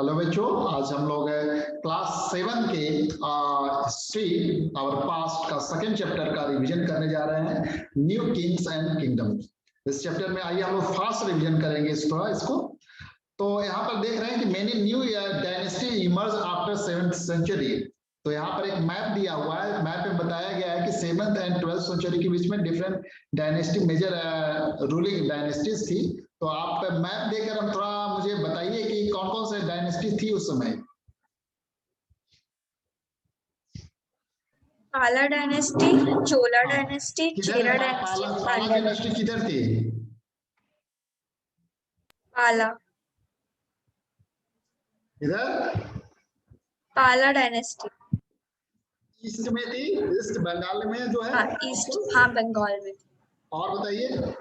Hello बच्चों, आज हम लोग क्लास 7 के हिस्ट्री और पास्ट का सेकंड चैप्टर का रिवीजन करने जा रहे हैं, न्यू किंग्स एंड किंगडम। इस चैप्टर में आइए हम लोग फास्ट रिवीजन करेंगे इसको। तो यहाँ पर देख रहे हैं कि many new dynasty emerge after 7th century. तो यहाँ पर एक मैप दिया हुआ है, मैप में बताया गया है कि 7th एंड 12th सेंचुरी के बीच में different dynasty major ruling dynasties थी। तो आप मैप देखकर हम थोड़ा मुझे बताइए कि कौन कौन से डायनेस्टी थी उस समय। पाला डायनेस्टी, चोला डायनेस्टी, चेरा डायनेस्टी, पाला डायनेस्टी किधर थी? पाला इधर पाला डायनेस्टी ईस्ट में थी, ईस्ट बंगाल में जो है। हाँ, ईस्ट, हाँ, बंगाल में। और बताइए।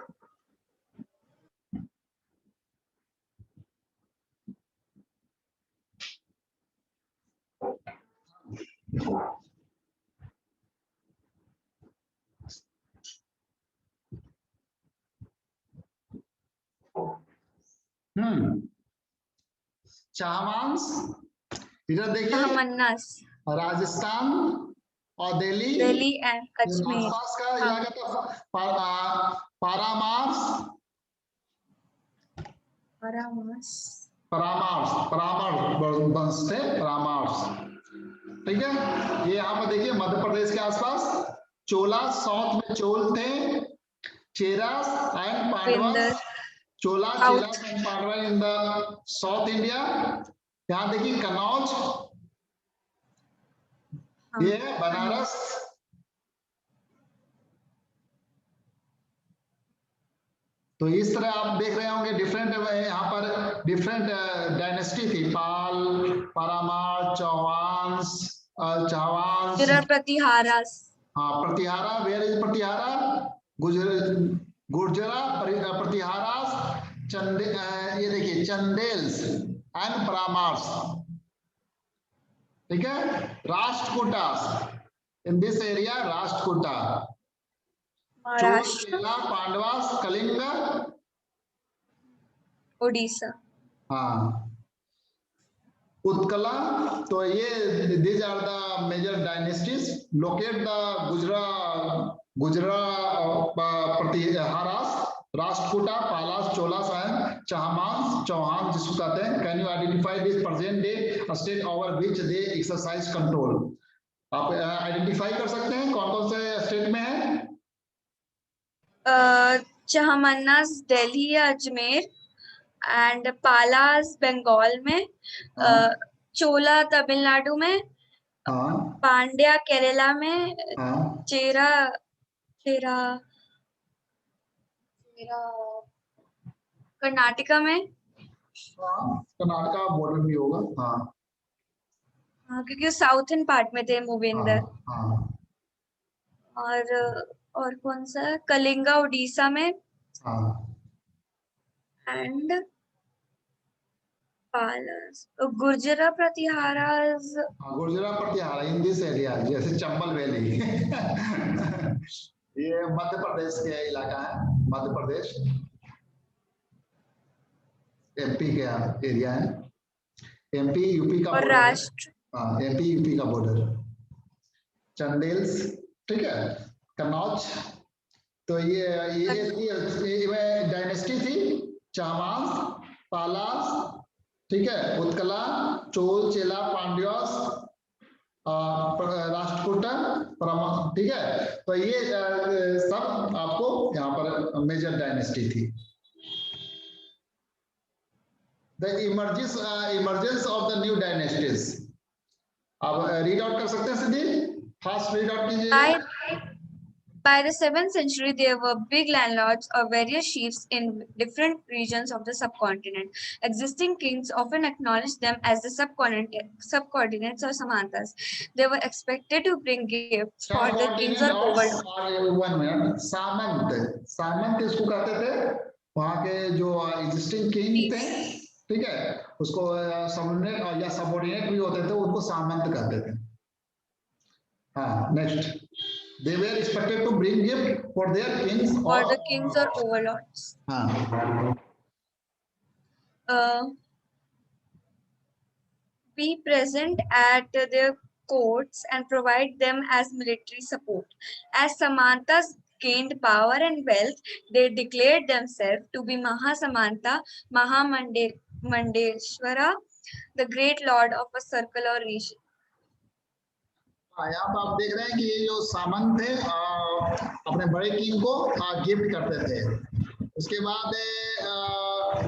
चाहमांस, इधर देखिए, राजस्थान और दिल्ली एंड कश्मीर, आसपास का इलाका था। परामर्श वंश थे, परामर्श। ठीक है, ये यहाँ पर देखिए मध्य प्रदेश के आसपास। चोला साउथ में चोल थे, Cheras and Pandavas, Chola Cheras and Pandava in the south India. यहाँ देखिए कनौज, ये बनारस। तो इस तरह आप देख रहे होंगे डिफरेंट, यहाँ पर डिफरेंट डायनेस्टी थी। पाल, परमार, चौहान्स, प्रतिहारास। हाँ, प्रतिहारा, वेयर इज प्रतिहारा? गुर्जरा प्रतिहारास, ये देखिए चंदेल्स एंड परामार्स। ठीक है, Rashtrakutas in this area, Rashtrakuta, Chola, Pandavas, Kalinga, Odisha. हाँ, उत्कला। तो ये these are the major dynasties. Locate the Gujra Pratiharas, Rashtrakuta, Palas, Cholas and Chahamanas, Chauhan जिसको कहते हैं। Can you identify this present day state over which they exercise control? आप आइडेंटिफाई कर सकते हैं कौन कौन से स्टेट में है? चहमन्नास दिल्ली या अजमेर, एंड पालास बंगाल में, चोला तमिलनाडु में, पांड्या केरला में, चेरा कर्नाटका में। कर्नाटका बॉर्डर भी होगा। हाँ, क्योंकि साउथर्न पार्ट में थे मूवेंद्र। और कौन सा है? कलिंगा उड़ीसा में, and पालस Gurjara Pratihara in this area, जैसे चंबल वैली। ये मध्य प्रदेश के इलाका है, मध्य प्रदेश एमपी का एरिया है। एमपी यूपी का और राष्ट्र, एमपी यूपी का बॉर्डर। चंदेल्स, ठीक है, कन्नौज। तो ये डायनेस्टी थी। चामांस, पालास, ठीक है, उत्कला, चोल, चेला, पांड्यास, राष्ट्रकूटा, ठीक है। तो ये सब आपको यहाँ पर मेजर डायनेस्टी थी। The emergence of the new dynasties. आप रीड आउट कर सकते हैं सिद्धि? फास्ट रीड आउट कीजिए। By the 7th century, there were big landlords or various chiefs in different regions of the subcontinent. Existing kings often acknowledged them as the subordinates or samantas. They were expected to bring gifts for the kings or overlords. 1 minute, सामंत इसको कहते थे, वहां के जो existing king थे, ठीक है, उसको सबऑर्डिनेट या सबऑर्डिनेट भी होते थे, उनको सामंत कहते थे। हाँ, next. They were expected to bring gift for their kings or overlords. be present at their courts and provide them as military support. As Samantas gained power and wealth, they declared themselves to be Mahasamanta Mahamandeshwara, the great lord of a circle or region. यहाँ पर आप देख रहे हैं कि ये जो सामंत थे अपने बड़े किंग को गिफ्ट करते थे। उसके बाद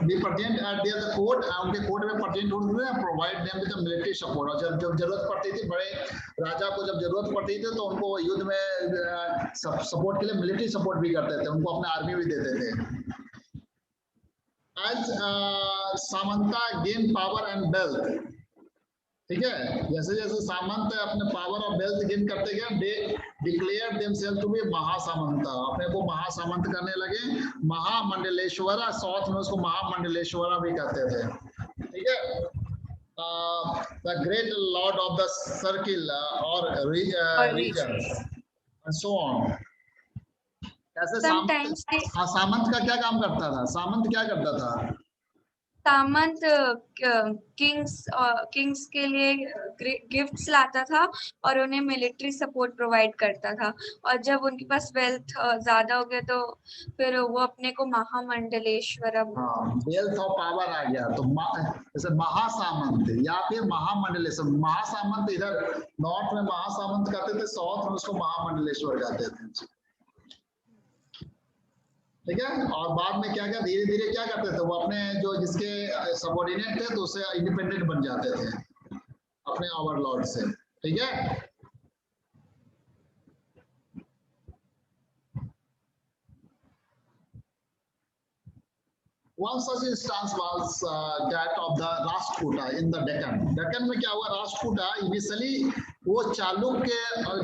be present at there court, उनके कोर्ट में प्रेजेंट होते थे, provide them with military support, और जब जरूरत पड़ती थी, बड़े राजा को जब जरूरत पड़ती थी तो उनको युद्ध में सपोर्ट के लिए मिलिट्री सपोर्ट भी करते थे, उनको अपने आर्मी भी देते थे। As samanta gain power and wealth, ठीक है, जैसे जैसे सामंत अपने पावर और वेल्थ गेन करते गए, they declare themselves to be Mahasamanta, अपने को महासामंत करने लगे। महामंडलेश्वरा, साउथ में उसको महामंडलेश्वरा भी कहते थे, ठीक है। The great Lord of the circle और रीजन्स एंड सो ऑन। ऐसे सामंत का क्या काम करता था? सामंत क्या करता था? सामंत किंग्स के लिए गिफ्ट्स लाता था और उन्हें मिलिट्री सपोर्ट प्रोवाइड करता था, और जब उनके पास वेल्थ ज्यादा हो गया तो फिर वो अपने को महामंडलेश्वर, वेल्थ और पावर आ गया तो जैसे महासामंत या फिर महामंडलेश्वर। महासामंत इधर नॉर्थ में महासामंत कहते थे, साउथ में उसको महामंडलेश्वर कहते थे, ठीक है। और बाद में क्या क्या धीरे धीरे क्या करते थे, वो अपने जो जिसके सबऑर्डिनेट थे तो उससे इंडिपेंडेंट बन जाते थे अपने ओवरलॉर्ड से, ठीक है। One such instance was that of the Rashtrakuta in the Deccan. Deccan में क्या हुआ? राष्ट्रकूटा इनिशियली वो चालुक्य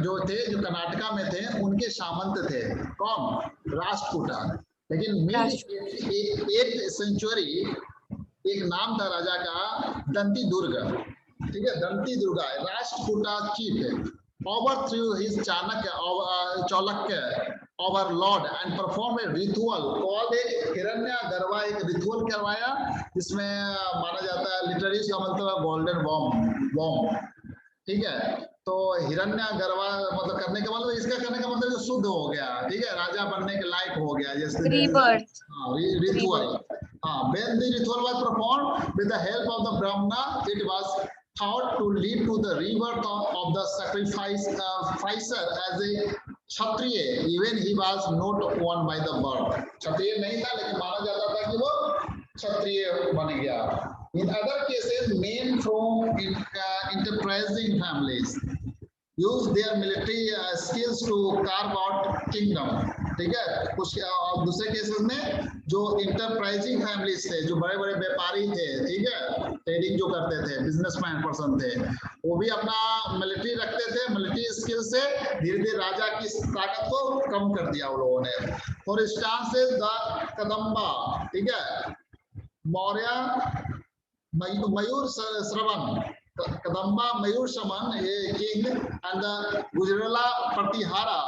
जो थे, जो कर्नाटका में थे, उनके सामंत थे। कौन? राष्ट्रकूटा। लेकिन मिड 8th सेंचुरी एक नाम था राजा का, दंती दुर्ग, ठीक है, Dantidurga. Rashtrakuta chief overthrew his Chalukya overlord and performed a ritual called a हिरण्यगर्भा, एक रिचुअल करवाया जिसमें माना जाता है, लिटरली इसका मतलब है गोल्डन बॉम्ब, ठीक है। तो हिरण्यगर्भा मतलब करने का मतलब, इसका करने का मतलब जो शुद्ध हो गया, ठीक है, राजा बनने के लायक हो गया, जैसे ritual. When the ritual was performed with the help of the Brahmana, it was thought to lead to the rebirth of the sacrificer as a Kshatriya, even he was not one by the birth. Kshatriya नहीं था लेकिन माना जाता था कि वो Kshatriya बन गया। In other cases, men from enterprising families use their military skills to carve out kingdom, ठीक है। कुछ दूसरे केसेस में जो इंटरप्राइजिंग फैमिलीज थे, जो बड़े बड़े व्यापारी थे, ठीक है, ट्रेडिंग जो करते थे, बिजनेसमैन पर्सन थे, वो भी अपना मिलिट्री रखते थे। मिलिट्री स्किल से धीरे धीरे राजा की ताकत को कम कर दिया वो लोगों ने। फॉर इंस्टांस द कदम्बा, ठीक है, मौर्य मयूर श्रवण, Kadamba Mayur Shaman, a king, and the Gujarala Pratihara,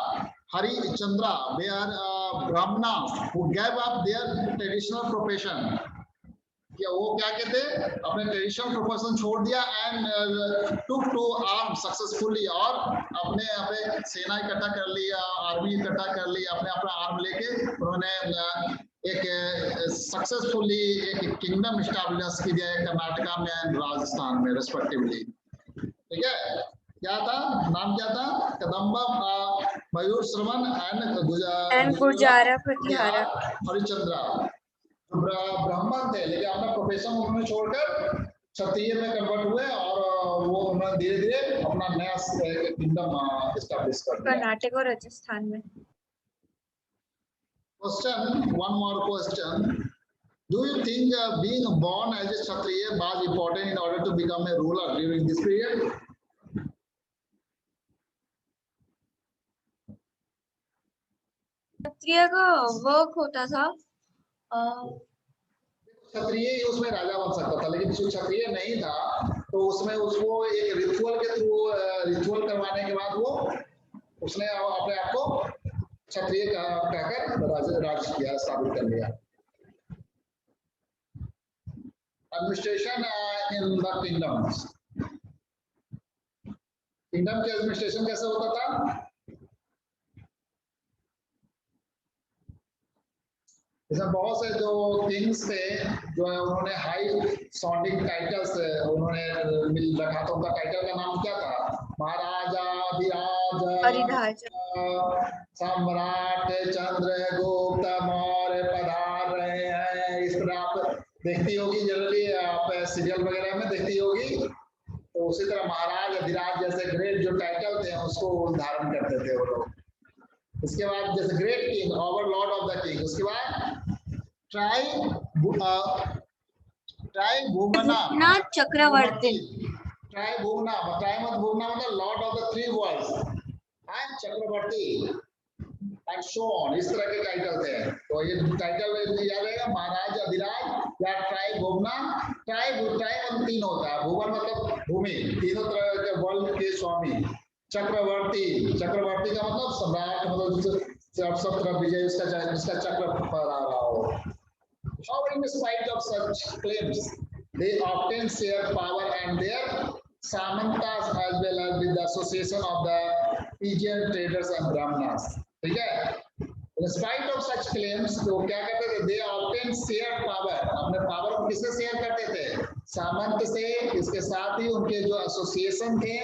Hari Chandra, they are Brahmanas who gave up their traditional profession. क्या वो क्या कहते, अपने ट्रेडिशनल प्रोफेशन छोड़ दिया and took to arm successfully, और अपने अपने सेना इकट्ठा कर लिया, आर्मी इकट्ठा कर ली, अपने अपना आर्म लेके उन्होंने एक सक्सेसफुली एक किंगडम स्टैब्लिश किया है कर्नाटका में एंड राजस्थान में रेस्पेक्टिवली, ठीक है। क्या था नाम, क्या था? कदम्बा मयूर श्रवण एंड गुजारा प्रतिहारा हरिचंद्रा, ब्राह्मण थे लेकिन अपना प्रोफेशन उन्होंने छोड़कर क्षत्रिय में कन्वर्ट हुए, और वो उन्होंने धीरे धीरे अपना नया किंगडम एस्टैब्लिश कर दिया कर्नाटक और राजस्थान में। Question, one more question. Do you think being born as a Kshatriya was important in order to become a ruler during this period? क्षत्रिय का वर्क होता था, क्षत्रिय उसमें राजा बन सकता था, लेकिन जो क्षत्रिय नहीं था तो उसमें उसको एक रिचुअल के थ्रू रिचुअल करवाने के बाद वो उसने अपने आप को क्षत्रिय कहकर राज किया, स्थापित कर लिया। Administration in the kingdoms. Kingdom की एडमिनिस्ट्रेशन कैसे होता था? इसमें बहुत से जो किंग्स थे जो है उन्होंने हाई साउंडिंग टाइटल्स उन्होंने मिल रखा था। उनका टाइटल का नाम क्या था? महाराजा, अधिराज, Aridhaj. सम्राट, चंद्रगुप्त मौर्य पधार रहे हैं। इस तरह आप देखती होगी, जनरली आप सीरियल वगैरह में देखती होगी। तो उसी तरह महाराज, अधिराज जैसे ग्रेट जो टाइटल थे उसको धारण करते थे वो लोग। इसके बाद जैसे great king, overlord of the king. उसके बाद ट्राई भूमना Chakravartin. ट्राई भूमना, ट्राई मत भूमना मतलब lord of the three worlds and chakravarti and so on. इस तरह के टाइटल थे। तो ये टाइटल याद रहेगा, महाराज, अधिराज या ट्राई भूमना। ट्राई मतलब तीन होता है। भूमन मतलब भूमि, तीनों तरह के वर्ल्ड के स्वामी। चक्रवर्ती, चक्रवर्ती का मतलब सम्राट, मतलब सब तरफ विजय उसका चक्र फहरा रहा हो। However, in spite of such claims, they often share power and their samantas as well as with the association of the Fijian traders and brahmanas. ठीक है? In spite of such claims, तो क्या करते थे? They often share power. अपने power को किससे share करते थे? सामंत से। इसके साथ ही उनके जो एसोसिएशन थे,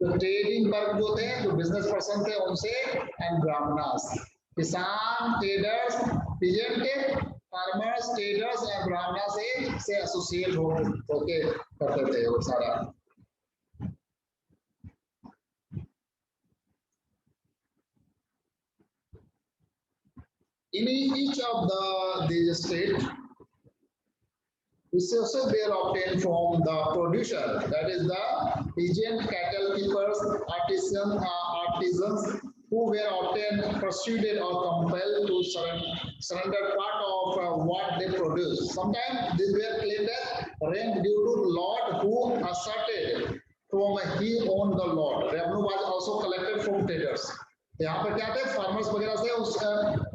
जो ट्रेडिंग वर्ग जो थे, जो बिजनेस पर्सन थे उनसे, एंड ब्राह्मणास, किसान, traders, peasant, farmers, traders and ब्राह्मणा से एसोसिएट होके करते थे वो सारा। In each of these states, resources were obtained from the producer, that is the peasant, cattle keepers, artisans who were often persuaded or compelled to surrender part of what they produced. Sometimes these were claimed as rent due to lord who asserted from he owned the lord. Revenue was also collected from traders. यहाँ पर क्या थे? Farmers वगैरह से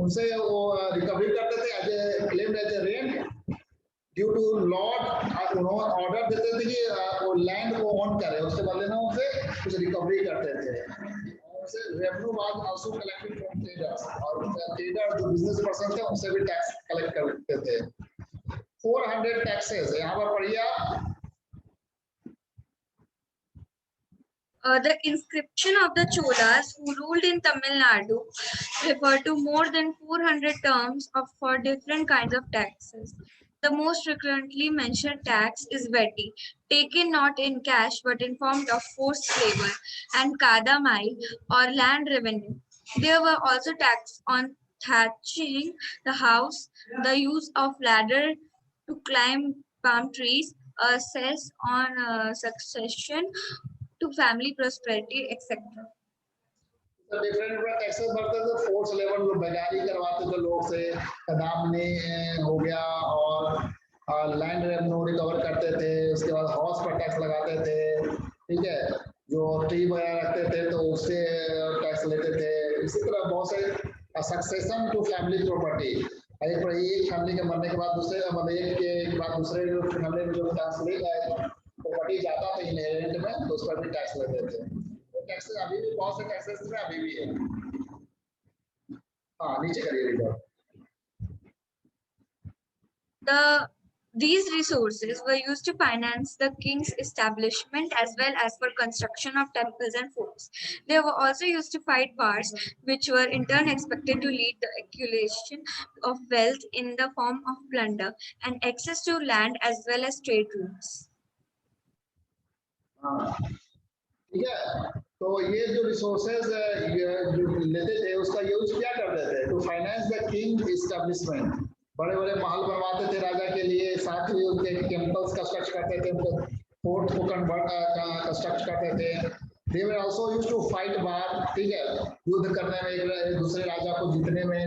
उनसे वो recovery करते थे as a claimed as a rent due to lord. उन्होंने ऑर्डर देते थे कि वो लैंड को ओन करे, उसके बदले में उनसे कुछ रिकवरी करते थे। Revenue was also collected from traders, और ट्रेडर जो बिजनेस पर्सन थे उनसे भी टैक्स कलेक्ट करते थे। 400 टैक्सेस यहाँ पर पढ़िए आप। The inscription of the Cholas who ruled in Tamil Nadu refer to more than 400 terms for different kinds of taxes. The most frequently mentioned tax is veti, taken not in cash but in form of forced labor, and kadamai or land revenue. There were also tax on thatching the house, the use of ladder to climb palm trees, a cess on succession to family prosperity, etc. तो different taxes भरते थे। Force level जो बेगारी करवाते थे लोग से, कदामनी हो गया, और लैंड रेवेन्यू रिकवर करते थे। उसके बाद हाउस पर टैक्स लगाते थे, ठीक है, जो ट्री वगैरह रखते थे तो उससे टैक्स लेते थे। इसी तरह बहुत से सक्सेशन टू फैमिली प्रॉपर्टी, एक फैमिली के मरने के बाद दूसरे, मतलब एक के बाद दूसरे फैमिली में जो टैक्स ले जाए प्रॉपर्टी जाता था इनहेरिटेंस में, तो उस पर भी टैक्स लेते थे। टैक्सेस अभी भी बहुत से टैक्सेस में अभी भी है। हाँ, नीचे करिए record. These resources were used to finance the king's establishment as well as for construction of temples and forts. They were also used to fight wars, which were in turn expected to lead the accumulation of wealth in the form of plunder and access to land as well as trade routes. ठीक है, तो ये जो resources लेते थे उसका use क्या करते थे? To finance the king establishment. बड़े बड़े महल बनवाते थे राजा के लिए, साथ ही उनके टेम्पल्स कंस्ट्रक्ट करते थे, उनके फोर्ट को कंस्ट्रक्ट करते थे। They were also used to fight war, ठीक है, युद्ध करने में एक दूसरे राजा को जीतने में,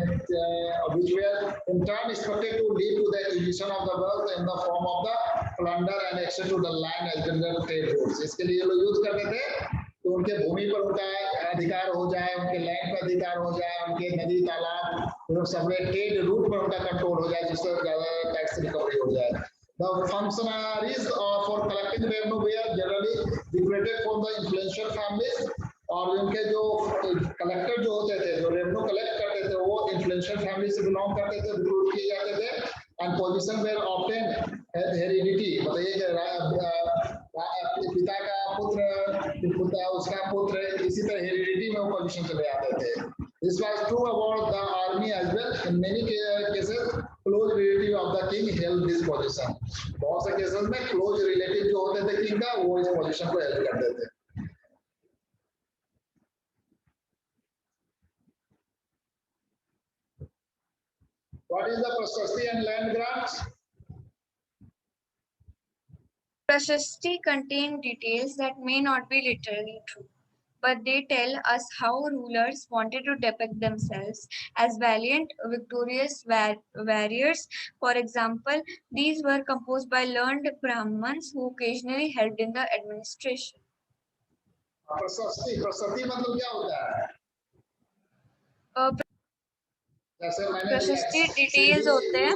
which were in turn expected to lead to the acquisition of the wealth in the form of the plunder and access to the land as well as trade routes। इसके लिए लोग युद्ध करते थे तो उनके भूमि पर उनका अधिकार हो जाए, उनके लैंड पर अधिकार हो जाए, उनके नदी तालाब सब ट्रेड रूट पर उनका कंट्रोल हो जाए, जिससे ज्यादा टैक्स रिकवरी हो जाए। The functionaries for collecting revenue were generally recruited from the influential families, और उनके जो कलेक्टर जो होते थे, जो रेवेन्यू कलेक्ट करते थे, वो इन्फ्लुएंशियल फैमिली से बिलोंग करते थे, रिक्रूट किए जाते थे, and position were obtain heredity, बताइए कि पिता का पुत्र, उसका पुत्र, इसी तरह हेरिडिटी में वो पोजीशन चले जाते थे. This was true about the army as well. In many cases, close relative of the king held this position. बहुत से केसेस में close relative जो होते थे किंग का, वो इस पोजीशन को हेल्ड करते थे. What is the Prashasti and land grants? Prashasti contain details that may not be literally true, but they tell us how rulers wanted to depict themselves as valiant, victorious warriors. For example, these were composed by learned Brahmins who occasionally helped in the administration. Prashasti मतलब क्या होता है? जैसे मैंने प्रशस्ति details होते हैं.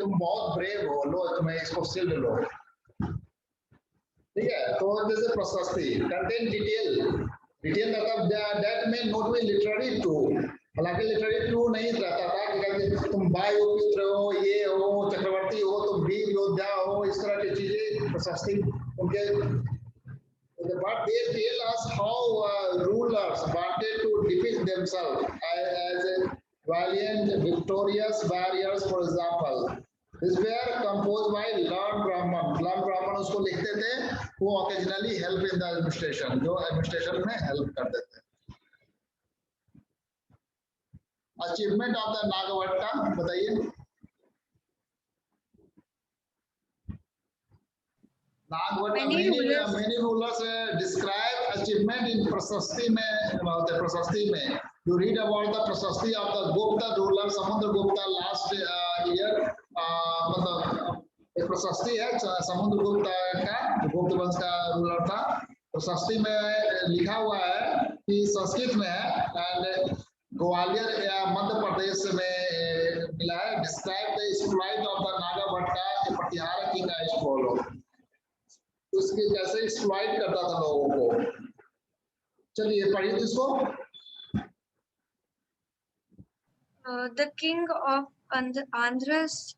तुम बहुत ब्रेव हो, लो तुम्हें इसको शील्ड लो, ठीक है? तो जैसे प्रशस्ति कंटेन डिटेल मतलब दैट में नॉट बी लिटरेरी ट्रू, हालांकि लिटरेरी ट्रू नहीं रहता था कि तुम वायुपुत्र हो, ये हो, चक्रवर्ती हो, तुम वीर योद्धा हो, इस तरह की चीजें प्रशस्ति उनके. But they tell us how rulers wanted to depict themselves as valiant, victorious warriors. For example, these were composed by learned Brahman. Learned Brahman उसको लिखते थे, वो occasionally help in the administration, जो administration में help करते थे. Achievement of the Nagavatta बताइए. Many rulers describe achievement in Prashasti में. You read about the Prashasti of the Gupta ruler Samudra last year. मतलब एक प्रशस्ति है समुद्रगुप्त का, गुप्त वंश का रूलर था. प्रशस्ति में लिखा हुआ है कि संस्कृत में है, एंड ग्वालियर या मध्य प्रदेश में मिला है. Describe the exploit of the Nagabhatta, Pratihara king as follow. उसके कैसे एक्सप्लॉइट करता था लोगों को. चलिए पढ़िए इसको. The king of Andhra's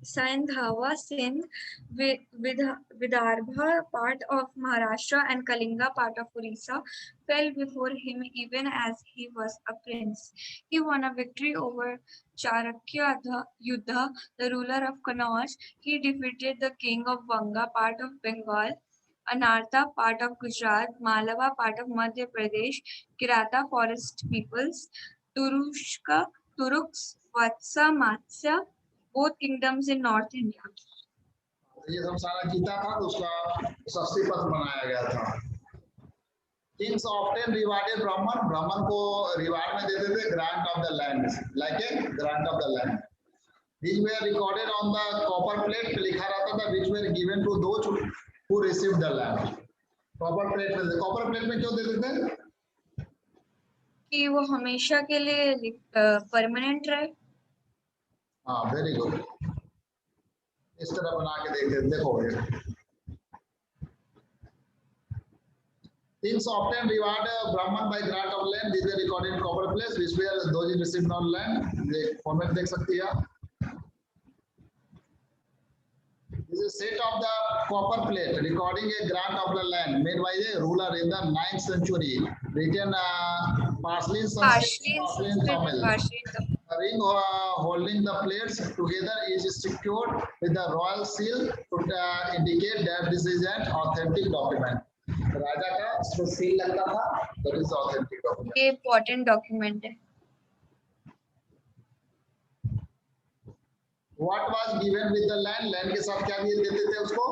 Sandhava, Sindh, Vidarbha, part of Maharashtra, and Kalinga, part of Orissa, fell before him even as he was a prince. He won a victory over Charakya Yuddha, the ruler of Kannauj. He defeated the king of Vanga, part of Bengal, Anartha, part of Gujarat, Malava, part of Madhya Pradesh, Kirata forest peoples, Turuks, Vatsa, Matsya, both kingdoms in North India. ये सब सारा जीता था तो उसका प्रशस्ति पत्र बनाया गया था. Kings often rewarded Brahman को रिवार्ड में देते थे, grant of the land, like a grant of the land. These were recorded on the copper plate, लिखा रहता था, which were given to those who received the land. Copper plate में क्यों देते थे? कि वो हमेशा के लिए परमानेंट रहे. हाँ, वेरी गुड. इस तरह बना के देखोगे. Kings often reward Brahman by grant of land. These are recorded in copper plates, which were those who received non land. Format देख सकती है. This is a set of the copper plate recording a grant of the land made by a ruler in the 9th century, written partially in Sanskrit, partially in Tamil. The ring holding the plates together is secured with the royal seal to indicate that this is an authentic document. राजा का इसमें seal लगता था, that is authentic document. ये important document है. What was given with the land? Land के साथ क्या देते थे उसको?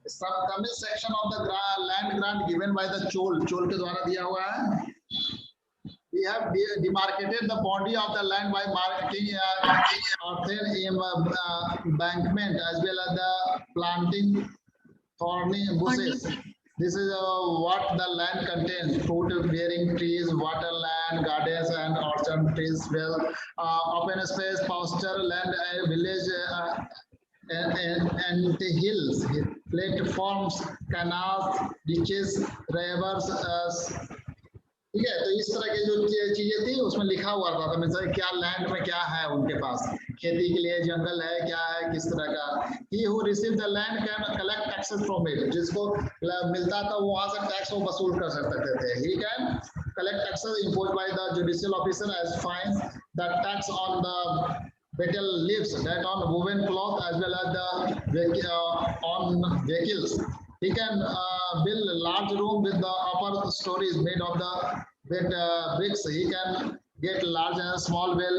Some Tamil section of the land grant given by the Chol के द्वारा दिया हुआ है. We have demarcated the body of the land by marking embankment as well as the planting thorny bushes This is what the land contains: fruit-bearing trees, waterland, gardens, and orchard trees, well, open space, pasture land, village, and the hills, platforms, canals, ditches, rivers. ठीक है, तो इस तरह की जो चीजें थी उसमें लिखा हुआ था मतलब क्या लैंड में क्या है उनके पास, खेती के लिए जंगल है, क्या है, किस तरह का. He who receive the land can collect taxes from it. जिसको मिलता था वो वहां से टैक्स वो वसूल कर सकते थे. He can collect taxes imposed by the judicial officer as fines, the tax on the betel leaves, that on woven cloth, as well as the on vehicles. He can build a large room with the upper stories made of the bricks. He can get large and small well.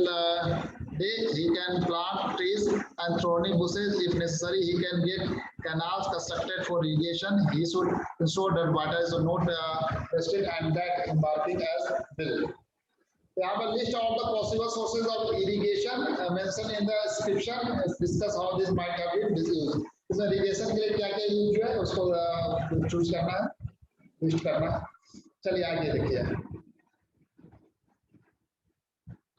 He can plant trees and thorny bushes if necessary. He can get canals constructed for irrigation. He should ensure that water is not wasted and that embarking as built. We have a list of the possible sources of irrigation mentioned in the description. Let's discuss how this might have been used. इसमें irrigation के लिए क्या-क्या use है उसको choose करना है, list करना है. चलिए आगे देखिए.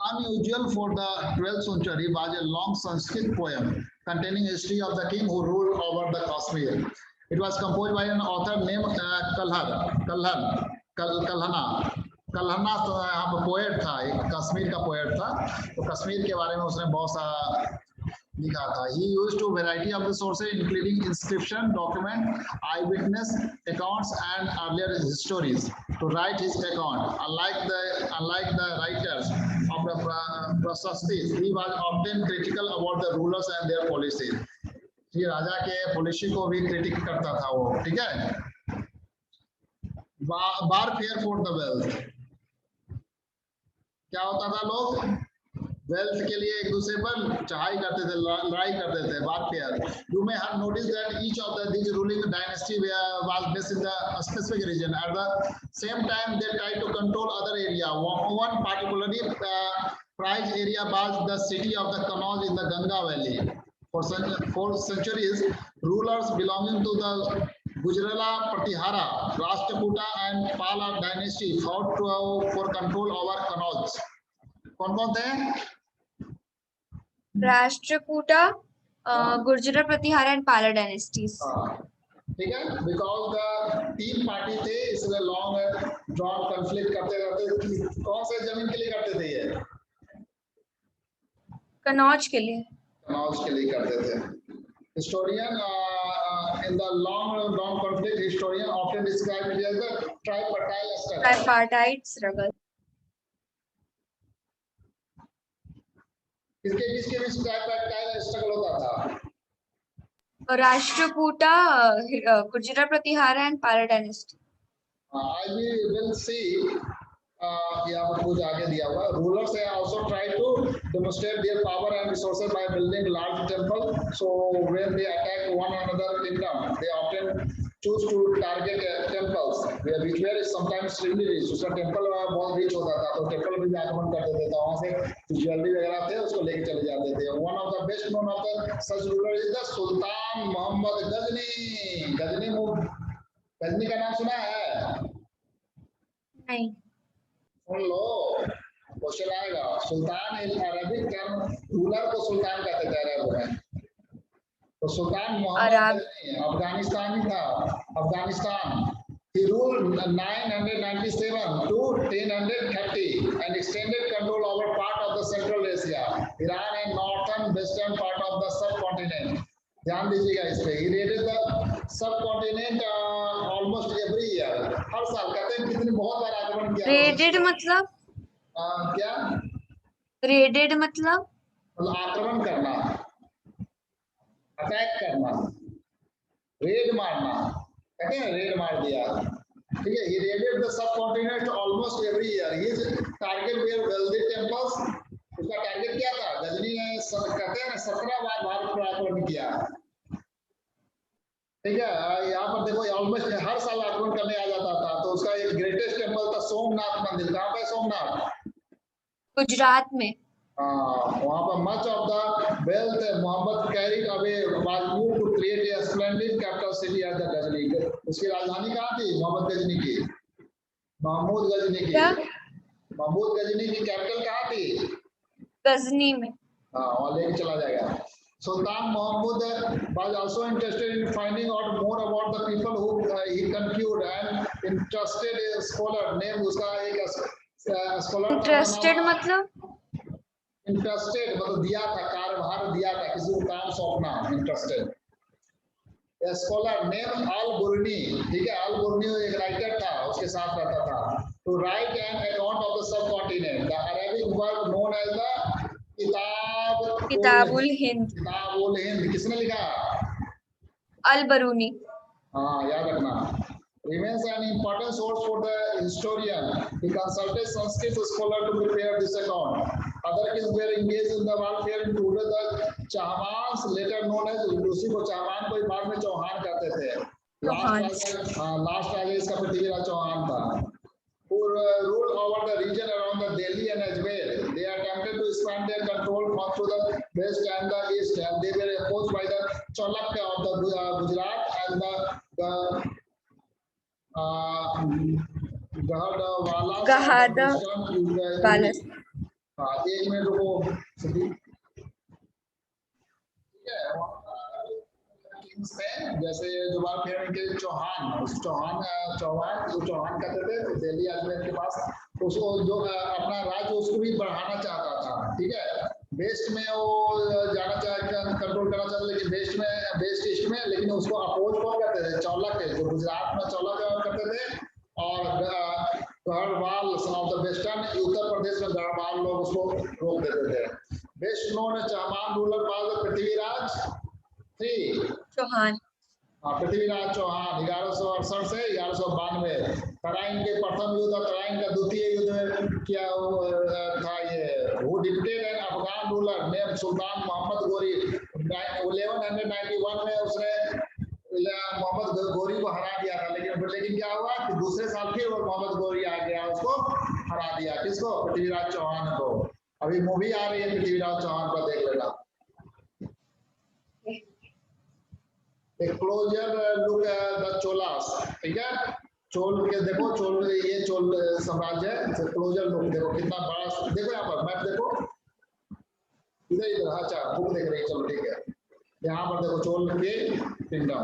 Unusual for the 12th century was a long Sanskrit poem containing history of the king who ruled over the Kashmir. It was composed by an author named Kalhana. Kalhana यहाँ पर पोएट था, एक कश्मीर का पोएट था, तो कश्मीर के बारे में उसने बहुत सारा लिखा था. He used to variety of the sources including inscription, document, eyewitness accounts, and earlier stories to write his account. Unlike the writers of the Prasastis, he was often critical about the rulers and their policies. ये राजा के policy को भी critic करता था वो. ठीक है. Warfare for the wealth. क्या होता था, लोग वेल्थ के लिए एक दूसरे पर चढ़ाई करते थे, लड़ाई करते थे. warfare. You may have noticed that each of these ruling dynasty was based in the specific region. At the same time, they tried to control other area. One particularly prized area was the city of the Kannauj in the Ganga Valley. For centuries, rulers belonging to the Gujarala, Pratihara, Rashtrakuta, and Pala dynasty fought for control over Kannauj. कौन-कौन थे? Rashtrakuta, Gurjara, Pratihara, and Pala dynasties. ठीक है, because the तीन party थे, इसलिए long drawn conflict करते रहते. कौन से जमीन के लिए करते थे ये? कन्नौज के लिए. कन्नौज के लिए करते थे. Historian in the long conflict, historian often describe it as the tripartite struggle. इसके बीच ट्राइपार्टाइट स्ट्रगल होता था. Rashtrakuta, Gurjara, Pratihara, and Pala dynasty. I will see. यहाँ पर कुछ आगे दिया हुआ. Rulers also try to demonstrate their power and resources by building large temples. So when they attack one another kingdom, they often choose to target temples, which were sometimes extremely rich. उसका temple बहुत rich होता था, तो temple भी आक्रमण करते थे, तो वहाँ से ज्वेलरी वगैरह थे उसको लेके चले जाते थे. One of the best known of the such rulers is the Sultan Muhammad Ghazni. Ghazni का नाम सुना है? नहीं. सुन लो, क्वेश्चन आएगा. सुल्तान अरबिक टर्म रूलर को सुल्तान कहते थे अरब में. तो सुल्तान मोहम्मद अफगानिस्तानी था. Afghanistan. He ruled 997 to 1030 and extended control over part of the Central Asia, Iran, and northern western part of the subcontinent. ध्यान दीजिएगा इस पे. He raided the subcontinent almost every year. हर साल कहते हैं कितनी बहुत बार आक्रमण किया. Raided मतलब क्या? Raided मतलब आक्रमण करना, अटैक करना, रेड मारना. कहते हैं रेड मार दिया. ठीक है. He raided the subcontinent almost every year. His target were wealthy temples. उसका टारगेट क्या था? गजनी ने कहते हैं ना 17 बार भारत पर आक्रमण किया. ठीक है. यहाँ पर देखो ऑलमोस्ट हर साल आक्रमण करने आ जाता था. तो उसका एक ग्रेटेस्ट टेम्पल था सोमनाथ मंदिर. कहाँ पे? सोमनाथ, गुजरात में. वहाँ पर much of the wealth, Muhammad carried away was moved to create a splendid capital city at the Ghazali. उसकी राजधानी कहाँ थी? मोहम्मद गजनी की, महमूद गजनी की। क्या? महमूद गजनी की कैपिटल कहाँ थी? गजनी में। हाँ, वहाँ लेके चला जाएगा। Sultan Mahmud was also interested in finding out more about the people who he conquered and interested a scholar name उसका एक scholar इंटरेस्टेड मतलब? इंटरेस्टेड मतलब दिया था, कार्यभार दिया था, किसी को काम सौंपना, इंटरेस्टेड। स्कॉलर नेम अल बुर्नी, ठीक है, अल बुर्नी एक राइटर था, उसके साथ रहता था। To write an account of the subcontinent, the Arabic work known as the Kitabul Hind. Kitabul Hind किसने लिखा? अल बरूनी। हाँ, याद रखना। Remains an important source for the historian. He consulted Sanskrit scholar to prepare this account. Other kings were engaged in the warfare, included the Chahmans, later known as, उसी को चौहान को बाद में चौहान कहते थे। लास्ट राजा इसका पृथ्वीराज चौहान था, who ruled over the region around the Delhi and Ajmer. They attempted to expand their control through the west and the east, and they were opposed by the Cholak of the Gujarat and the Gahadavala. एक minute रुको, जैसे दोबारा फिर के चौहान कहते थे दिल्ली अजमेर के पास, उसको जो अपना राज्य उसको भी बढ़ाना चाहता था, ठीक है। वेस्ट में वो जाना कंट्रोल करना चाहता, लेकिन वेस्ट ईस्ट में, लेकिन उसको अपोज कौन करते थे? चौलक, जो गुजरात में चौलक करते थे, और Garhwal of the western Uttar Pradesh में गढ़वाल लोग उसको रोक देते थे। Best known Chauhan ruler was Prithviraj Chauhan. Prithviraj Chauhan 1168 से 1192। तराइन के प्रथम युद्ध और तराइन का द्वितीय युद्ध में क्या था ये? वो डिक्टेड एन अफगान रूलर नेम सुल्तान मोहम्मद गोरी। 1191 में उसने मोहम्मद गोरी को हरा दिया था, लेकिन क्या हुआ कि दूसरे साल फिर वो मोहम्मद गोरी आ गया, उसको हरा दिया। किसको? पृथ्वीराज चौहान को। अभी मूवी आ रही है पृथ्वीराज चौहान पर, देख लेना। A closer look at the Cholas, ठीक है। चोल के देखो, चोल ये चोल साम्राज्य है। क्लोजर लुक देखो कितना बड़ा, देखो यहाँ पर मैप देखो, इधर अच्छा बुक देख रही है, चलो ठीक है। यहाँ पर देखो चोल के किंगडम,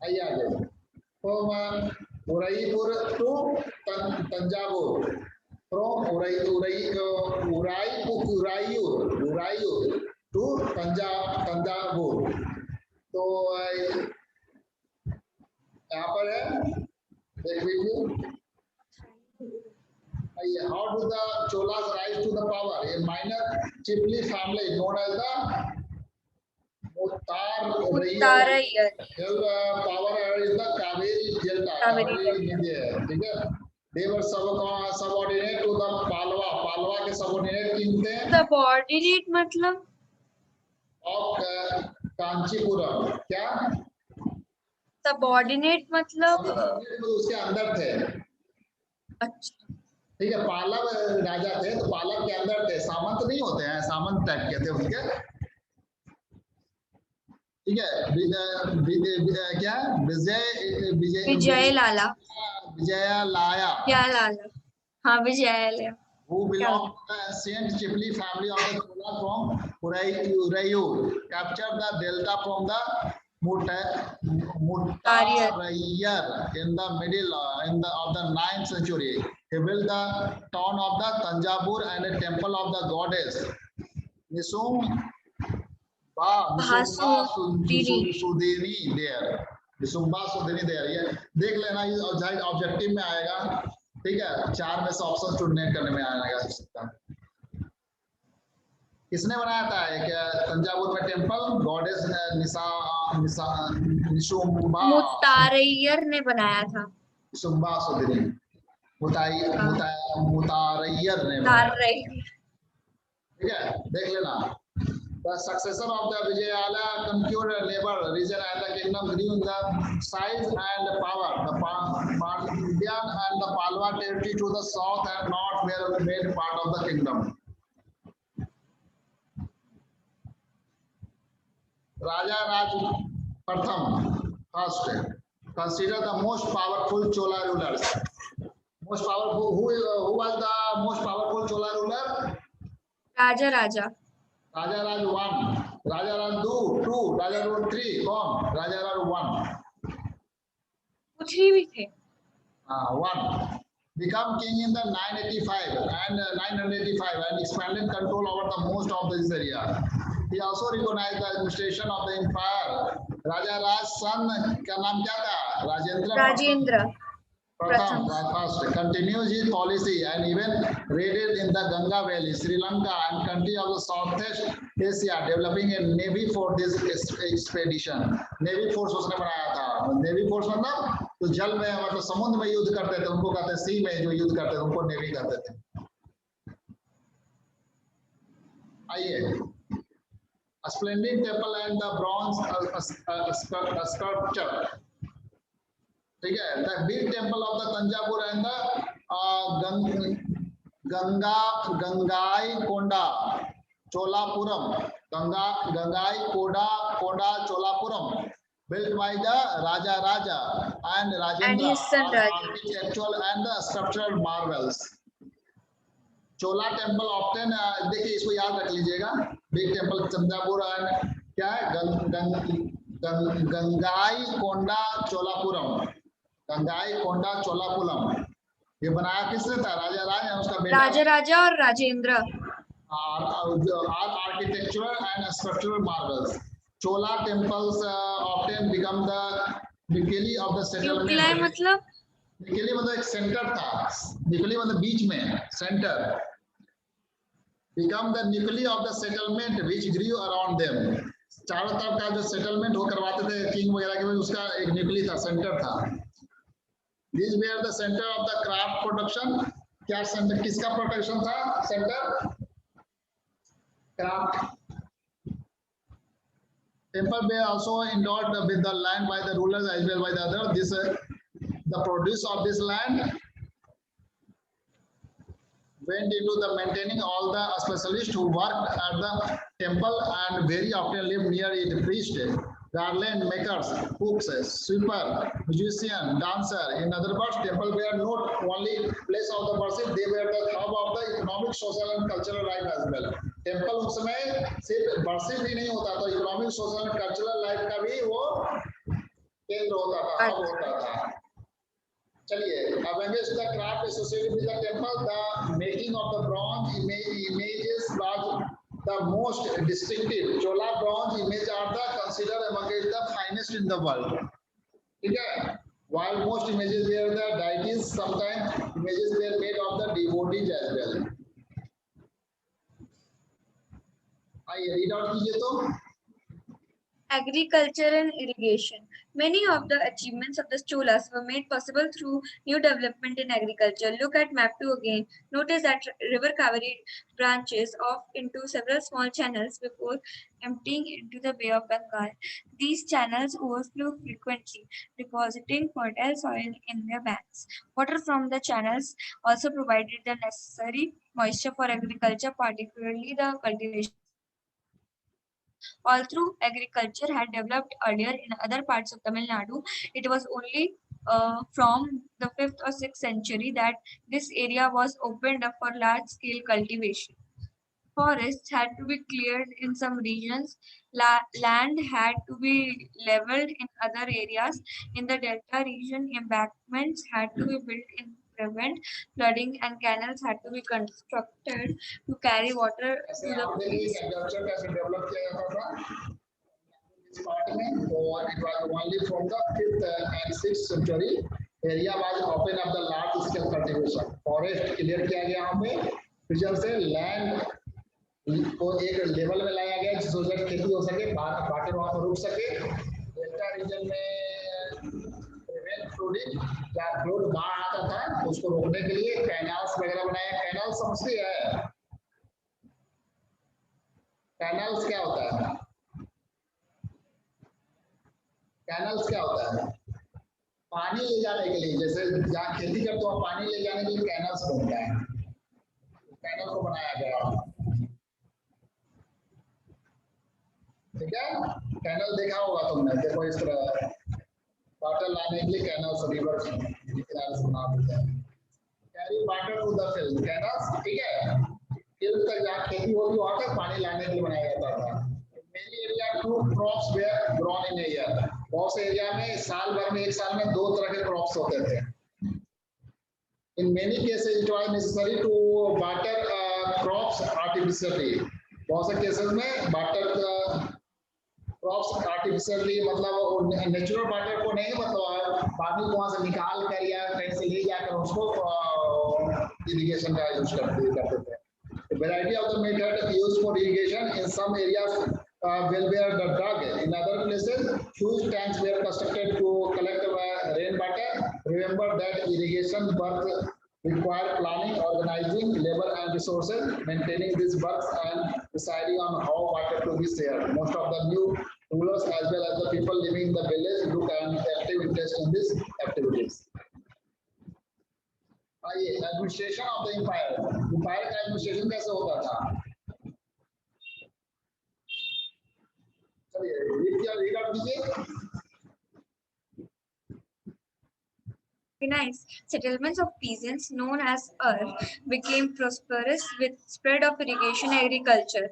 आइए आगे। फ्रॉम उरईपुर to Thanjavur, from Uraiyur to Thanjavur. तो यहाँ पर है, देख लीजिए। How do the Cholas rise to the power? A minor chiefly family known as the Muttarayar. Power is the Kaveri Delta, ठीक है। They were subordinate to the Palwa. पालवा के subordinate किन थे? Subordinate मतलब? Of कांचीपुरम। क्या? सबऑर्डिनेट मतलब? उसके अंदर थे। अच्छा, ठीक है। पालव राजा थे, तो पालव के अंदर थे, सामंत नहीं होते हैं, सामंत टाइप के थे उनके, ठीक है। क्या? विजय लाला। विजय लाया, क्या लाला? हाँ, विजय लाया। Who belonged to the ancient chiefly family of the Chola from Urayur, captured the delta from the Muttarayar in the middle of the 9th century. He built the town of the Tanjavur and a temple of the goddess Nisumba there. Nisumba Sudini there. ये देख लेना, ये objective में आएगा, ठीक है। 4 में से ऑप्शन चुनने करने में आएगा सकता है। किसने बनाया था? क्या तंजावुर में टेंपल गॉडेस निशुम्बा मुत्तारैयर ने बनाया था। निशुम्बा सुदरी मुतारैयर ने बनाया, ठीक है। देख लेना। The successor of the Vijayala conquered Lebar region and the kingdom grew in the size and power. The Pandyan and the Palwa territory to the south and north were made part of the kingdom. Raja Raj Pratham, first, consider the most powerful Chola rulers. Most powerful, who was the most powerful Chola ruler? Raja Raja. Raja Raj 1, Raja Raj 2, Raja Raj 3, कौन? Raja Raj 1. 3 भी थे. 1. Become king in the 985 and expanded control over the most of this area. He also recognized the administration of the empire. Raja Raj son का नाम क्या था? Rajendra Pratham first continues his policy and even raided in the Ganga Valley, Sri Lanka and country of the Southeast Asia, developing a navy for this expedition. Navy force उसने बनाया था. Navy force मतलब तो जल में मतलब समुद्र में युद्ध करते थे, उनको कहते सी में जो युद्ध करते थे उनको नेवी कहते थे. आइए, a splendid temple and the bronze sculpture. ठीक है, the big temple of the Tanjapur and the Gangai Konda Cholapuram, Gangai Konda Cholapuram, built by the Raja and Rajendra, his son Raja. architectural and the sculptural marvels. Chola temple often, देखिए इसको याद रख लीजिएगा, big temple Thanjavur and क्या है गंगाई कोंडा चोलापुरम, गंगाई कोंडा चोलापुरम, ये बनाया किसने था? राजा राज है उसका बेटा. Raja Raja और Rajendra. Architectural and structural marvels. Chola temples often become the nuclei of the settlement. Nuclei मतलब? Nuclei मतलब एक सेंटर था. Nuclei मतलब बीच में centre. Become the nuclei of the settlement which grew around them. चारों तरफ का जो सेटलमेंट वो करवाते थे किंग वगैरह के, उसका एक न्यूक्लियस था, सेंटर था. These were the center of the craft production. क्या सेंटर किसका प्रोडक्शन था? Centre craft. Temple were also endowed with the land by the rulers as well by the other. This the produce of this land went into the maintaining all the specialists who worked at the temple and very often lived near it. Priest, garland makers, cooks, sweeper, musician, dancer. In other words, temple were not only place of the worship, they were the hub of the economic, social and cultural life as well. Temple उस समय सिर्फ worship ही नहीं होता था, economic, social and cultural life का भी वो केंद्र होता था, हब होता था. चलिए, amongst the craft associated with the temple, the making of the bronze images was the most distinctive. Chola bronze image are the considered amongst the finest in the world. ठीक है? While most images were the deities, sometimes images were made of the devotees as well. आइए read out कीजिए तो. Agriculture and irrigation. Many of the achievements of the Cholas were made possible through new development in agriculture. Look at map 2 again. Notice that river Kaveri branches off into several small channels before emptying into the Bay of Bengal. These channels overflow frequently, depositing fertile soil in their banks. Water from the channels also provided the necessary moisture for agriculture, particularly the cultivation. Although agriculture had developed earlier in other parts of Tamil Nadu, it was only from the 5th or 6th century that this area was opened up for large-scale cultivation. Forests had to be cleared in some regions, land had to be leveled in other areas. In the Delta region, embankments had to be built in prevent flooding and canals had to be constructed to carry water to the place. It was only from the 5th and 6th century. Area was open up the large scale cultivation. Forest clear किया गया हमें, फिर से land को एक level में लाया गया जिससे उसकी खेती हो सके, वाटर वहां पर रुक सके. डेल्टा रीजन में प्रिवेंट फ्लूडिंग या फ्लड बाढ़ आता था उसको रोकने के लिए कैनाल्स वगैरह बनाए. कैनाल समझती है? कैनाल्स क्या होता है? कैनाल्स क्या होता है? पानी ले जाने के लिए, जैसे जहाँ खेती करते हो पानी ले जाने के लिए कैनाल्स बनता है. कैनाल को बनाया गया. ठीक है। कैनल देखा होगा तुमने, देखो इस तरह वाटर लाने के लिए कैनल्स रिवर किनारे से बना देते हैं। Carry water to the field, canals, ठीक है। फील्ड तक जहाँ खेती होती वहां तक पानी लाने के लिए बनाया जाता था। Many area to crops were grown in area, बहुत से एरिया में साल भर में, एक साल में 2 तरह के क्रॉप्स होते थे। In many cases it was necessary to water crops artificially, बहुत से केसेस में वाटर क्रॉप्स आर्टिफिशियली, मतलब नेचुरल वाटर को नहीं, मतलब पानी को वहां से निकाल कर या कहीं से ले जाकर उसको इरिगेशन का यूज करते थे। The variety of the method used for irrigation in some areas will bear the drug. In other places, huge tanks were constructed to collect rainwater. Remember that irrigation work require planning, organizing, labor and resources, maintaining these works and deciding on how water to be shared. Most of the new rulers as well as the people living in the village took an active interest in these activities. आइए, administration of the empire, empire का administration कैसे होता था? चलिए read out कीजिए। Nice. Settlements of peasants known as became prosperous with spread of irrigation agriculture.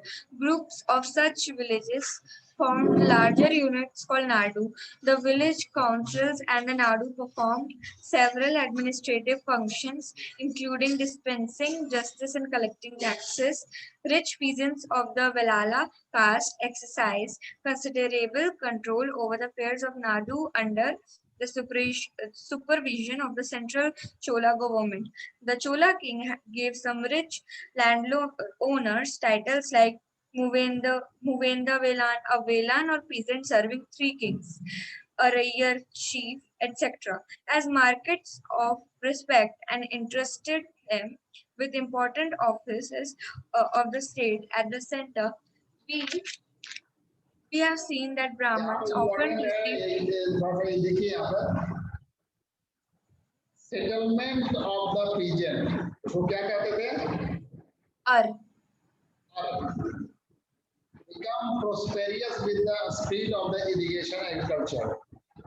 Groups of such villages formed larger units called Nadu. The village councils and the Nadu performed several administrative functions, including dispensing justice and collecting taxes. Rich peasants of the Velala caste exercised considerable control over the affairs of Nadu under the supervision of the central Chola government. The Chola king gave some rich landowners titles like Muvenda Velan, a Velan or peasant serving 3 kings, a Rayar chief, etc. as markets of respect and entrusted them with important offices of the state at the center. We have seen that Brahmins often receive देखिए यहाँ पर settlement of the peasant, वो क्या कहते थे? become prosperous with the speed of the irrigation agriculture.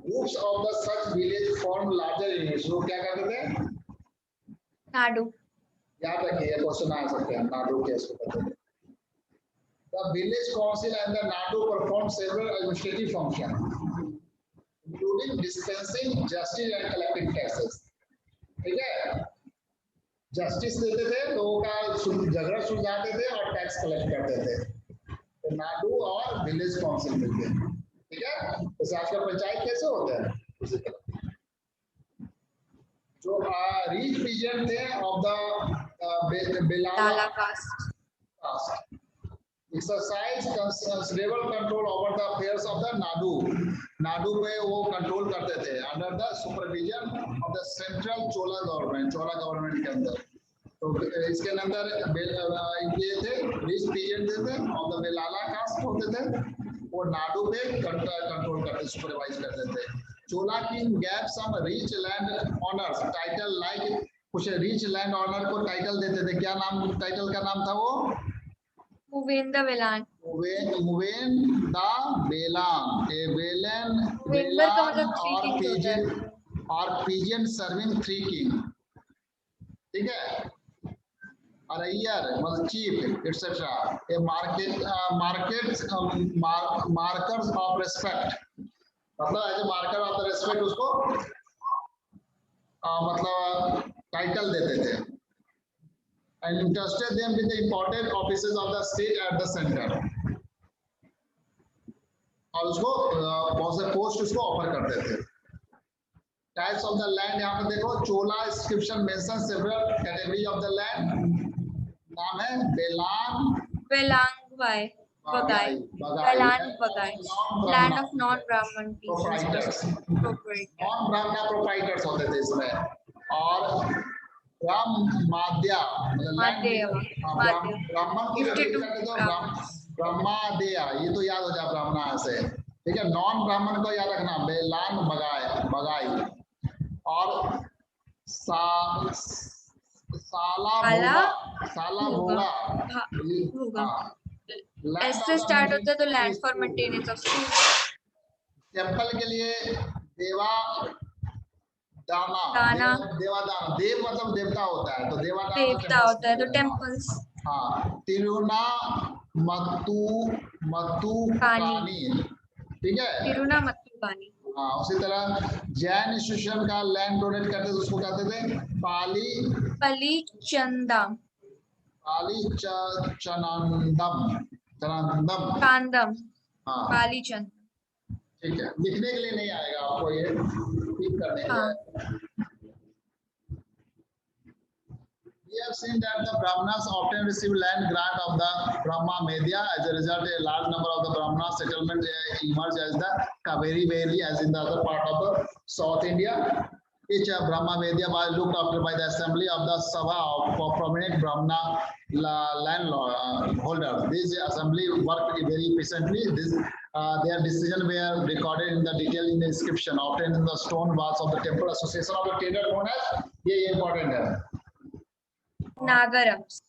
Groups of the such village form larger units. वो क्या कहते थे? Nadu. याद रखिए, क्वेश्चन आ सकते हैं। नाडू कैसे कहते थे? The village council and the Nadu performed several administrative functions, including dispensing justice and collecting taxes. ठीक है, जस्टिस देते थे, लोगों का झगड़ा सुलझाते थे और टैक्स कलेक्ट करते थे। तो नाडू और विलेज काउंसिल मिलके, ठीक है। तो आजकल पंचायत कैसे होते हैं उसी तरह। जो रीच पीजेंट थे of the Vellala caste exercise considerable control over the affairs of the Nadu. Nadu पे वो कंट्रोल करते थे under the supervision of the central Chola government, Chola government के अंदर। तो इसके अंदर ये थे रिच पीजेंट थे और द बेलाला कास्ट होते थे, वो नाडू पे कंट्रोल करते, सुपरवाइज करते थे। Chola king gave some rich land owners title like, कुछ रिच लैंड ऑनर को टाइटल देते थे। क्या नाम, टाइटल का नाम था वो? Muvenda Velan. Muvenda Velan, a Velan or pigeon serving 3 king, ठीक है। Rayar was chief, etc. A markers of respect, मतलब as a marker of the respect उसको मतलब टाइटल देते थे। And entrusted them with the important offices of the state at the center, और उसको बहुत से पोस्ट उसको ऑफर करते थे। टाइप्स ऑफ द लैंड यहाँ पे देखो, Chola inscription mention several category of the land. नाम है Belangvai, Bagai, Velan Bagai, land of non-Brahman peasants, non-Brahmana proprietors होते थे इसमें, और ब्रह्माद्या ब्राह्मण की ब्रह्माद्या, ये तो याद हो जाए ब्राह्मण से, ठीक है। नॉन ब्राह्मण को याद रखना, बेलान बगाई और साला भोगा एस से स्टार्ट होता है तो land for maintenance of school. Temple के लिए देवा दाना, दाना देवादान, देव मतलब देवता होता है, तो देवादान देवता होता है तो टेम्पल्स। हाँ, तिरुना मतु मतु पानी, पानी, ठीक है। तिरुनामत्तू पानी। हाँ, उसी तरह जैन इंस्टीट्यूशन का लैंड डोनेट करते थे, उसको कहते थे पाली पलीचंदा, चनंदम, चनंदम, कांदम, हाँ पालीचंद। ठीक है, लिखने के लिए नहीं आएगा आपको, ये ठीक करने के लिए। We have seen that the Brahmanas often receive land grant of the Brahma Medya. As a result, a large number of the Brahmana settlement emerged as the Kaveri Valley, as in the other part of the South India. Each Brahma Medya was looked after by the assembly of the Sabha of prominent Brahmana landholders. This assembly worked very efficiently. Their decisions were recorded in the detail in the inscription obtained in the stone walls of the temple association of the trader known as, ये important है, नागरम्स,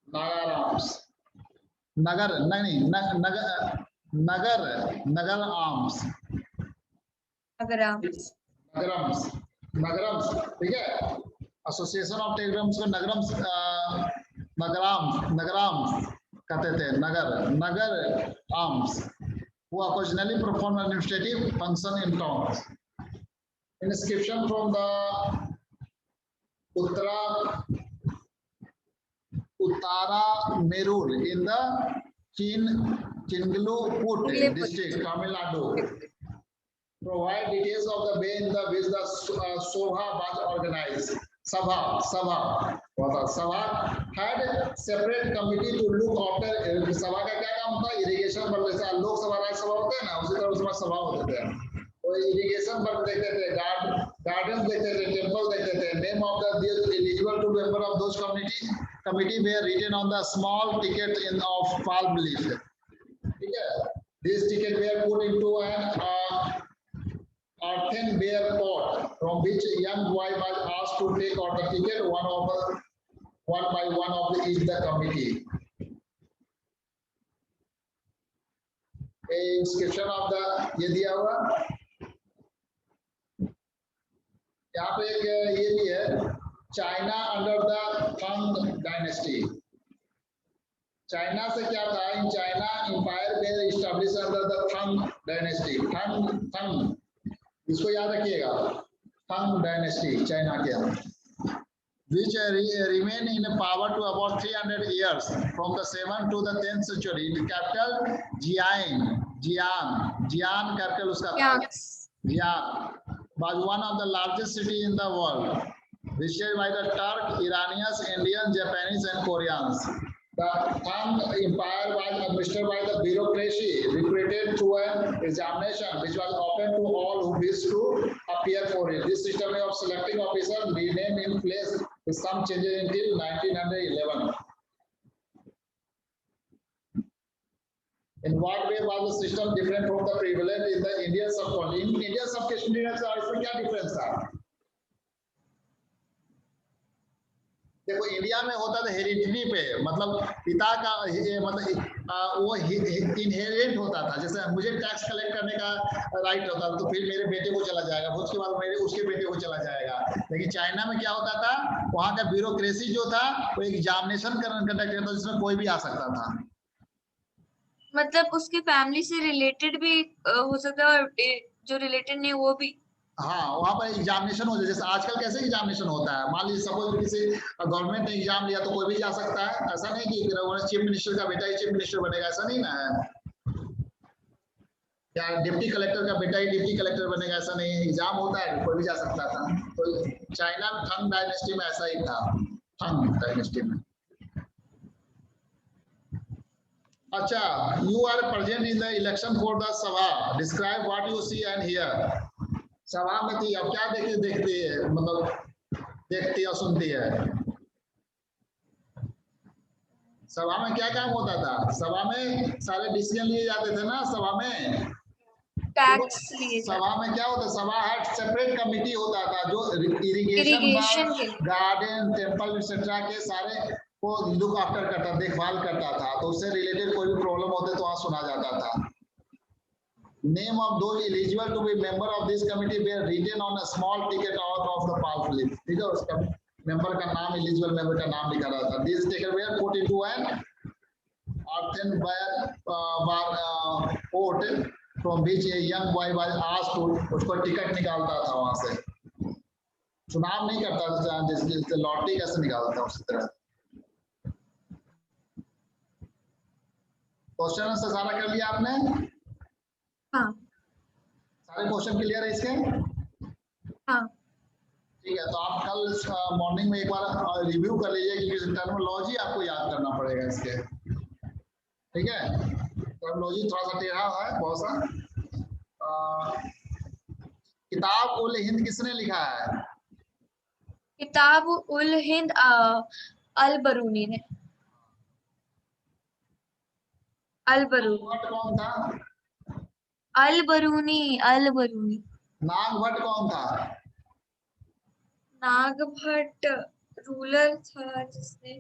नागाराम्स, नगर नहीं, नगर नगर नगर arms, नगरम्स, नगरम्स, नगरम्स, ठीक है। Association of telegrams को नगरम्स, नगराम्स कहते थे, नगर नगर arms, who occasionally perform administrative function in towns. Inscription from the Uttara Merur in the Chingalput district, Tamil Nadu, provide details of the way in the which the Sobha was organized. Sabha had separate committee to look after. सभा का क्या काम था? Irrigation पर, जैसे लोकसभा राज्यसभा होते हैं ना, उसी तरह उसमें सभा होते थे। तो इरिगेशन पर देखते थे, गार्डन देखते थे, टेम्पल देखते थे। Name of the eligible to member of those committee were written on the small ticket of palm leaf. ठीक है, this ticket were put into an earthenware pot from which a young boy was asked to take out the ticket one by one of each the committee. A inscription of the ये दिया हुआ, यहाँ पे एक ये भी है, China under the Tang dynasty. China से क्या था? इन चाइना एम्पायर में establish under the Tang dynasty. Tang इसको याद रखिएगा, थंग डायनेस्टी चाइना के, which remain in power to about 300 years from the 7th to the 10th century. The capital Jian capital उसका Jian was one of the largest city in the world, visited by the Turk, Iranians, Indians, Japanese and Koreans. The Tang Empire was administered by the bureaucracy recruited through an examination which was open to all who wished to appear for it. This system of selecting officers remained in place with some changes until 1911. In what way was the system different from the prevalent in the Indian subcontinent? In Indian subcontinent इसमें क्या difference था? देखो, India में होता था heredity पे, मतलब पिता का मतलब वो इनहेरिटेंट होता था। जैसे मुझे टैक्स कलेक्ट करने का राइट होता था, तो फिर मेरे बेटे को चला जाएगा, उसके बाद उसके बेटे को चला जाएगा। लेकिन चाइना में क्या होता था? वहाँ का ब्यूरोक्रेसी जो था वो एग्जामिनेशन कंडक्ट करता था, जिसमें कोई भी आ सकता था। मतलब उसकी फैमिली से रिलेटेड भी हो सकता है, और जो रिलेटेड नहीं वो भी। हाँ, वहाँ पर एग्जामिनेशन हो जाए, जैसे आजकल कैसे एग्जामिनेशन होता है। मान लीजिए सपोज किसी गवर्नमेंट ने एग्जाम लिया तो कोई भी जा सकता है, ऐसा नहीं कि चीफ मिनिस्टर का बेटा ही चीफ मिनिस्टर बनेगा, ऐसा नहीं ना है। या डिप्टी कलेक्टर का बेटा ही डिप्टी कलेक्टर बनेगा, ऐसा नहीं है। एग्जाम होता है, कोई भी जा सकता था। तो चाइना में थंग डायनेस्टी में ऐसा ही था, थंग डायनेस्टी में। अच्छा, you are present in the election for the sabha, describe what you see and hear. सभा में थी, अब क्या देखती है, मतलब देखती और सुनती है। सभा में क्या काम होता था? सभा में सारे डिसीजन लिए जाते थे ना। सभा में टैक्स लिए, सभा में क्या होता? सभा हैड सेपरेट कमिटी होता था जो इरिगेशन, गार्डन, टेम्पल एक्सेट्रा के सारे वो लुक आफ्टर करता, देखभाल करता था, तो उससे रिलेटेड कोई भी प्रॉब्लम होते तो वहां सुना जाता था। Name of those eligible to be member of this committee were written on a small ticket out of the pass list. ठीक है, उसका मेंबर का नाम, एलिजिबल मेंबर का नाम लिखा रहता था। This ticket were 42 and Arthen bar port from which a young boy was asked to, उसको टिकट निकालता था वहां से, चुनाव नहीं करता था, जैसे लॉटरी कैसे निकालता उसी तरह। क्वेश्चन से सारा कर लिया आपने? हाँ। सारे क्वेश्चन क्लियर है इसके? हाँ। ठीक है, तो आप कल मॉर्निंग में एक बार रिव्यू कर लीजिए, क्योंकि टर्मिनोलॉजी आपको याद करना पड़ेगा इसके। ठीक है, टर्मिनोलॉजी थोड़ा सा टेढ़ा है बहुत सा। किताब उल हिंद किसने लिखा है? किताब उल हिंद अल बरूनी ने। अल बरूनी। कौन था? अल बरूनी। अल बरूनी। नागभट्ट कौन था? नागभट्ट रूलर था जिसने,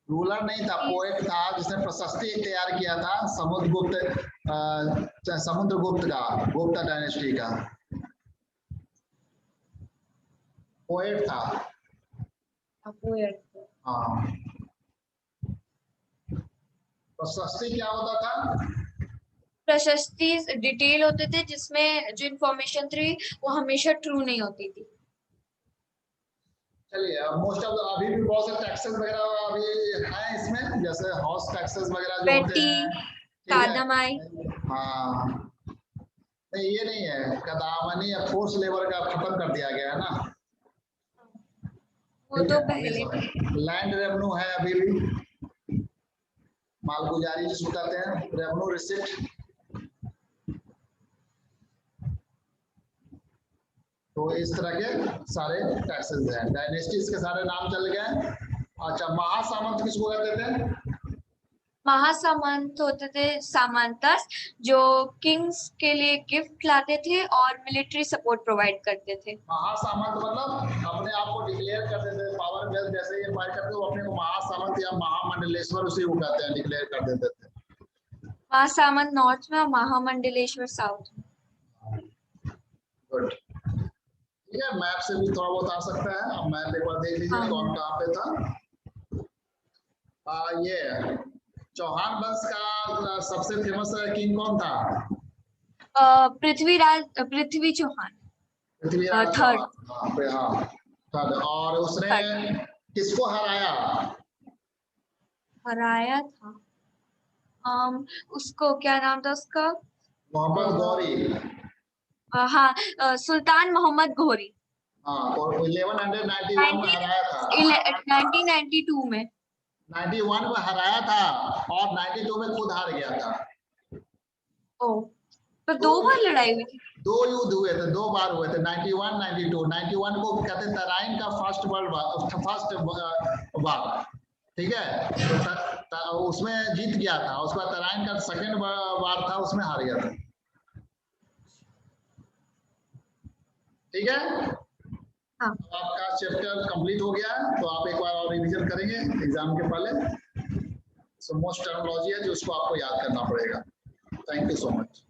रूलर नहीं था, पोएट था जिसने प्रशस्ति तैयार किया था समुद्रगुप्त का, गुप्ता डायनेस्टी का पोएट था। पोएट। हाँ, प्रशस्ति क्या होता था? प्रशस्ति डिटेल होते थे जिसमें जो इंफॉर्मेशन थी वो हमेशा ट्रू नहीं होती थी। चलिए, मोस्ट ऑफ अभी भी बहुत से टैक्सेस वगैरह अभी हैं इसमें, जैसे हाउस टैक्सेस वगैरह जो होते हैं, कादमाई। हाँ, नहीं ये नहीं है, कदामनी या फोर्स लेबर का खत्म कर दिया गया है ना, वो तो पहले। लैंड रेवेन्यू है अभी भी, मालगुजारी जिसको कहते हैं, रेवेन्यू रिसिप्ट। तो इस तरह के सारे टैक्सेस हैं। डायनेस्टीज के सारे नाम चल गए। अच्छा, महासामंत किसको कहते थे? महासामंत होते थे सामंतस, जो किंग्स के लिए गिफ्ट लाते थे और मिलिट्री सपोर्ट प्रोवाइड करते थे। महासामंत मतलब अपने आप को डिक्लेयर करते थे, पावर वेल्थ जैसे ये पार करते वो अपने को महासामंत या महामंडलेश्वर उसी को कहते हैं, डिक्लेयर कर देते थे। महासामंत नॉर्थ में और महामंडलेश्वर साउथ में। गुड, ठीक है, मैप से भी थोड़ा बहुत आ सकता है। अब मैप एक बार देख लीजिए कौन कहाँ पे था। ये चौहान वंश का सबसे फेमस किंग कौन था? पृथ्वी चौहान। पृथ्वीराज थर्ड। हाँ, थर्ड। और उसने किसको हराया? हराया था, उसको क्या नाम था उसका? मोहम्मद गौरी। हाँ, सुल्तान मोहम्मद घोरी। हाँ, और 1191 में हराया था। 1992 में 91 में हराया था और 92 में खुद हार गया था। ओ, तो दो बार लड़ाई हुई थी। दो युद्ध हुए थे, दो बार हुए थे, 91 92। 91 को कहते हैं तराइन का फर्स्ट वार, ठीक है, तो उसमें जीत गया था। उसके बाद तराइन का सेकंड वार था, उसमें हार गया था। ठीक है, हाँ। आपका चैप्टर कंप्लीट हो गया है, तो आप एक बार और रिवीजन करेंगे एग्जाम के पहले। सो मोस्ट टर्मिनोलॉजी है जो उसको आपको याद करना पड़ेगा। Thank you so much.